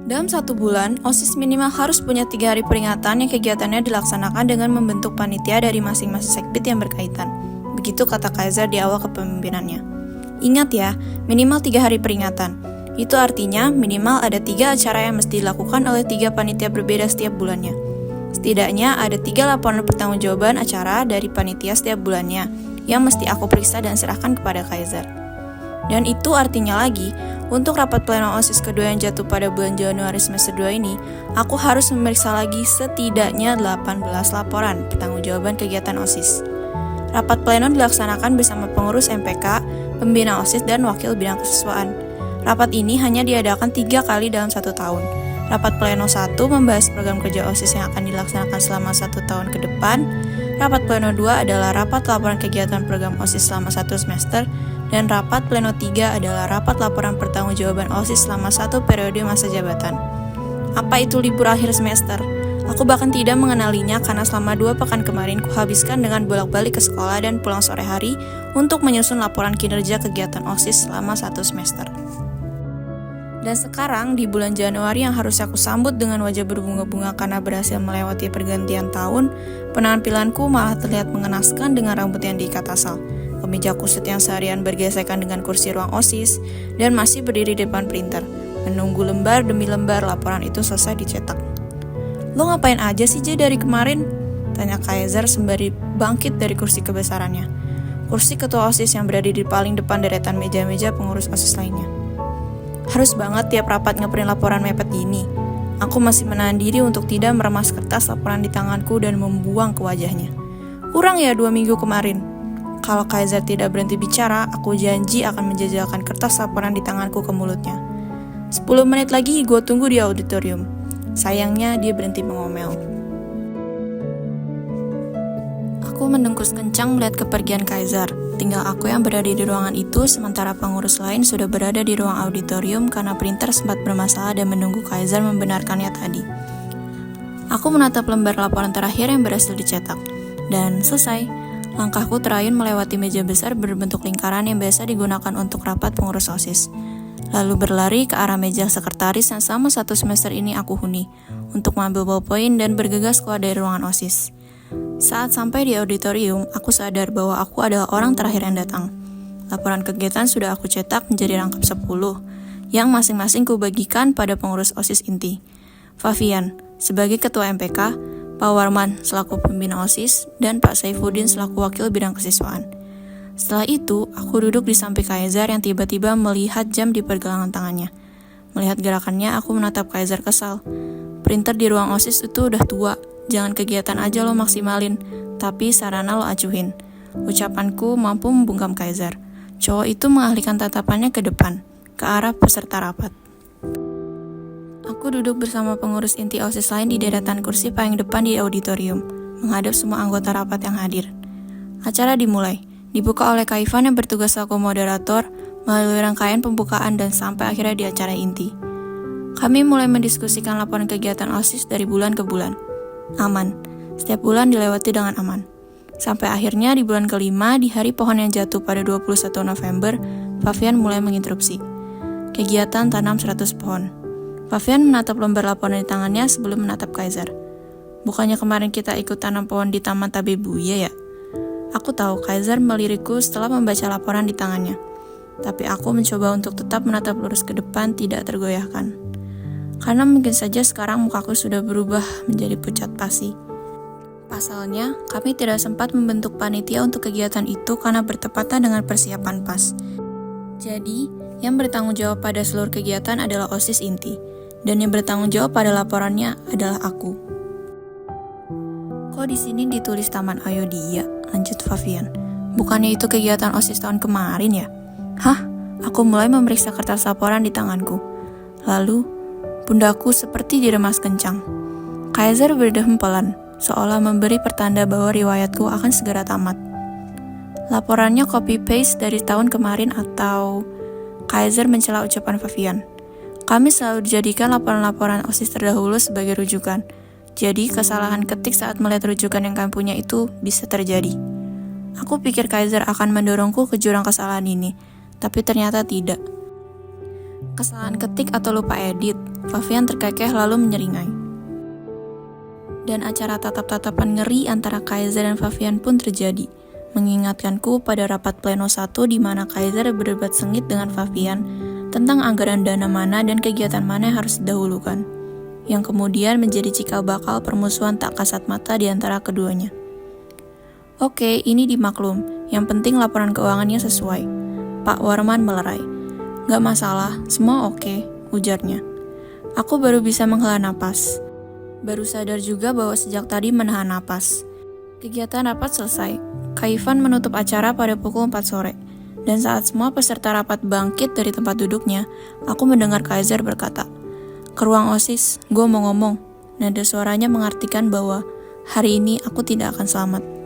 Dalam 1 bulan, OSIS minimal harus punya 3 hari peringatan yang kegiatannya dilaksanakan dengan membentuk panitia dari masing-masing sekbid yang berkaitan. Begitu kata Kaiser di awal kepemimpinannya. Ingat ya, minimal 3 hari peringatan. Itu artinya minimal ada 3 acara yang mesti dilakukan oleh 3 panitia berbeda setiap bulannya. Setidaknya ada 3 laporan pertanggungjawaban acara dari panitia setiap bulannya yang mesti aku periksa dan serahkan kepada Kaiser. Dan itu artinya lagi, untuk rapat pleno OSIS kedua yang jatuh pada bulan Januari semester 2 ini, aku harus memeriksa lagi setidaknya 18 laporan pertanggungjawaban kegiatan OSIS. Rapat pleno dilaksanakan bersama pengurus MPK, pembina OSIS, dan wakil bidang kesiswaan. Rapat ini hanya diadakan 3 kali dalam 1 tahun. Rapat pleno 1 membahas program kerja OSIS yang akan dilaksanakan selama 1 tahun ke depan. Rapat pleno 2 adalah rapat laporan kegiatan program OSIS selama 1 semester. Dan rapat pleno 3 adalah rapat laporan pertanggungjawaban OSIS selama 1 periode masa jabatan. Apa itu libur akhir semester? Aku bahkan tidak mengenalinya karena selama 2 pekan kemarin kuhabiskan dengan bolak-balik ke sekolah dan pulang sore hari untuk menyusun laporan kinerja kegiatan OSIS selama 1 semester. Dan sekarang di bulan Januari yang harus aku sambut dengan wajah berbunga-bunga karena berhasil melewati pergantian tahun, penampilanku malah terlihat mengenaskan dengan rambut yang diikat asal. Kemeja kusut yang seharian bergesekan dengan kursi ruang OSIS, dan masih berdiri di depan printer, menunggu lembar demi lembar laporan itu selesai dicetak. "Lo ngapain aja sih, Jay, dari kemarin?" tanya Kaiser sembari bangkit dari kursi kebesarannya. Kursi ketua OSIS yang berada di paling depan deretan meja-meja pengurus OSIS lainnya. "Harus banget tiap rapat ngeprint laporan mepet gini." Aku masih menahan diri untuk tidak meremas kertas laporan di tanganku dan membuang ke wajahnya. "Kurang ya 2 minggu kemarin?" Kalau Kaiser tidak berhenti bicara, aku janji akan menjajalkan kertas laporan di tanganku ke mulutnya. 10 menit lagi gue tunggu di auditorium. Sayangnya dia berhenti mengomel. Aku mendengkus kencang melihat kepergian Kaiser. Tinggal aku yang berada di ruangan itu, sementara pengurus lain sudah berada di ruang auditorium karena printer sempat bermasalah dan menunggu Kaiser membenarkannya tadi. Aku menatap lembar laporan terakhir yang berhasil dicetak. Dan selesai. Langkahku terayun melewati meja besar berbentuk lingkaran yang biasa digunakan untuk rapat pengurus OSIS. Lalu berlari ke arah meja sekretaris yang sama 1 semester ini aku huni, untuk mengambil ballpoint dan bergegas keluar dari ruangan OSIS. Saat sampai di auditorium, aku sadar bahwa aku adalah orang terakhir yang datang. Laporan kegiatan sudah aku cetak menjadi rangkap 10, yang masing-masing kubagikan pada pengurus OSIS inti. Favian, sebagai ketua MPK, Pak Warman selaku pembina OSIS, dan Pak Saifuddin selaku wakil bidang kesiswaan. Setelah itu, aku duduk di samping Kaiser yang tiba-tiba melihat jam di pergelangan tangannya. Melihat gerakannya, aku menatap Kaiser kesal. "Printer di ruang OSIS itu udah tua, jangan kegiatan aja lo maksimalin, tapi sarana lo acuhin." Ucapanku mampu membungkam Kaiser. Cowok itu mengalihkan tatapannya ke depan, ke arah peserta rapat. Aku duduk bersama pengurus inti OSIS lain di deretan kursi paling depan di auditorium, menghadap semua anggota rapat yang hadir. Acara dimulai, dibuka oleh Kak Ivan yang bertugas selaku moderator, melalui rangkaian pembukaan dan sampai akhirnya di acara inti. Kami mulai mendiskusikan laporan kegiatan OSIS dari bulan ke bulan. Aman, setiap bulan dilewati dengan aman. Sampai akhirnya di bulan kelima, di hari pohon yang jatuh pada 21 November, Favian mulai menginterupsi. Kegiatan tanam 100 pohon. Favian menatap lembar laporan di tangannya sebelum menatap Kaiser. "Bukannya kemarin kita ikut tanam pohon di Taman Tabebuya ya?" Aku tahu Kaiser melirikku setelah membaca laporan di tangannya. Tapi aku mencoba untuk tetap menatap lurus ke depan, tidak tergoyahkan. Karena mungkin saja sekarang mukaku sudah berubah menjadi pucat pasi. Pasalnya, kami tidak sempat membentuk panitia untuk kegiatan itu karena bertepatan dengan persiapan PAS. Jadi, yang bertanggung jawab pada seluruh kegiatan adalah OSIS inti. Dan yang bertanggung jawab pada laporannya adalah aku. "Kok di sini ditulis Taman Ayodhya?" lanjut Favian. "Bukannya itu kegiatan OSIS tahun kemarin ya?" "Hah?" Aku mulai memeriksa kertas laporan di tanganku. Lalu, pundakku seperti diremas kencang. Kaiser berdehempelan, seolah memberi pertanda bahwa riwayatku akan segera tamat. "Laporannya copy-paste dari tahun kemarin atau..." Kaiser mencela ucapan Favian. "Kami selalu dijadikan laporan-laporan OSIS terdahulu sebagai rujukan. Jadi, kesalahan ketik saat melihat rujukan yang kami punya itu bisa terjadi." Aku pikir Kaiser akan mendorongku ke jurang kesalahan ini, tapi ternyata tidak. Kesalahan ketik atau lupa edit, Favian terkekeh lalu menyeringai. Dan acara tatap-tatapan ngeri antara Kaiser dan Favian pun terjadi, mengingatkanku pada rapat pleno 1 di mana Kaiser berdebat sengit dengan Favian tentang anggaran dana mana dan kegiatan mana yang harus didahulukan, yang kemudian menjadi cikal bakal permusuhan tak kasat mata di antara keduanya. Oke, ini dimaklum, yang penting laporan keuangannya sesuai. Pak Warman melerai. Gak masalah, semua oke, ujarnya. Aku baru bisa menghela napas. Baru sadar juga bahwa sejak tadi menahan napas. Kegiatan rapat selesai. Kak Ivan menutup acara pada pukul 4 sore. Dan saat semua peserta rapat bangkit dari tempat duduknya, aku mendengar Kaiser berkata, "Ke ruang OSIS, gue mau ngomong." Nada suaranya mengartikan bahwa hari ini aku tidak akan selamat.